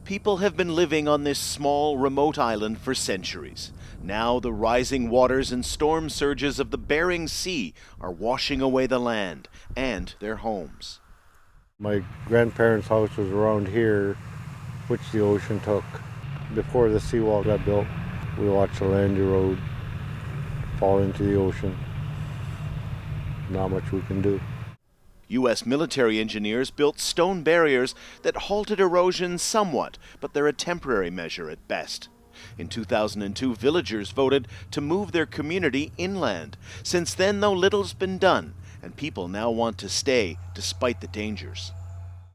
People have been living on this small, remote island for centuries. Now the rising waters and storm surges of the Bering Sea are washing away the land and their homes. My grandparents' house was around here, which the ocean took. Before the seawall got built, we watched the land erode, fall into the ocean. Not much we can do. U.S. military engineers built stone barriers that halted erosion somewhat, but they're a temporary measure at best. In 2002, villagers voted to move their community inland. Since then, though, little's been done, and people now want to stay despite the dangers.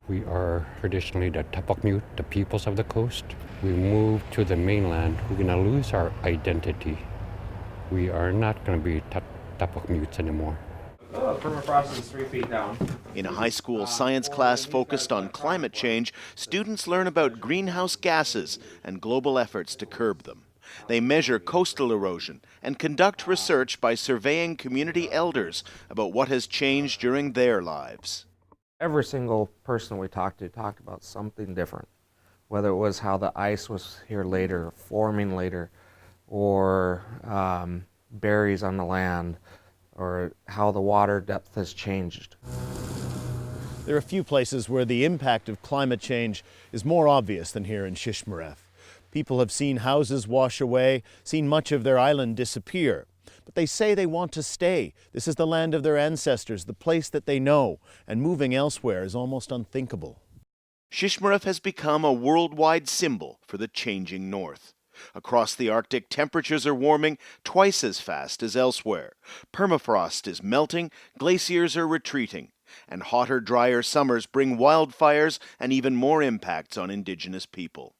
We are traditionally the Tapakmut, the peoples of the coast. We move to the mainland, we're going to lose our identity. We are not going to be Tapakmuts anymore. Permafrost is 3 feet down. In a high school science class focused on climate change, students learn about greenhouse gases and global efforts to curb them. They measure coastal erosion and conduct research by surveying community elders about what has changed during their lives. Every single person we talked to talked about something different, whether it was how the ice was here later, forming later, or berries on the land, or how the water depth has changed. There are a few places where the impact of climate change is more obvious than here in Shishmaref. People have seen houses wash away, seen much of their island disappear. But they say they want to stay. This is the land of their ancestors, the place that they know, and moving elsewhere is almost unthinkable. Shishmaref has become a worldwide symbol for the changing north. Across the Arctic, temperatures are warming twice as fast as elsewhere. Permafrost is melting, glaciers are retreating, and hotter, drier summers bring wildfires and even more impacts on indigenous people.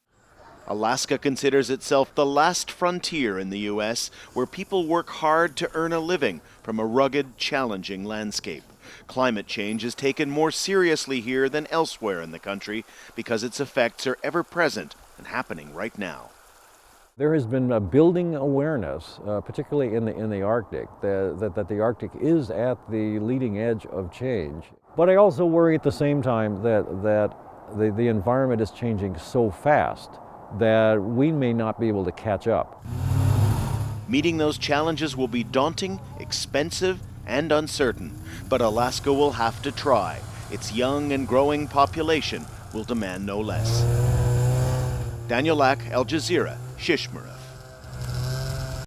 Alaska considers itself the last frontier in the U.S. where people work hard to earn a living from a rugged, challenging landscape. Climate change is taken more seriously here than elsewhere in the country because its effects are ever present and happening right now. There has been a building awareness, particularly in the Arctic, that the Arctic is at the leading edge of change. But I also worry at the same time that the environment is changing so fast that we may not be able to catch up. Meeting those challenges will be daunting, expensive, and uncertain, but Alaska will have to try. Its young and growing population will demand no less. Daniel Lack, Al Jazeera, Shishmaref.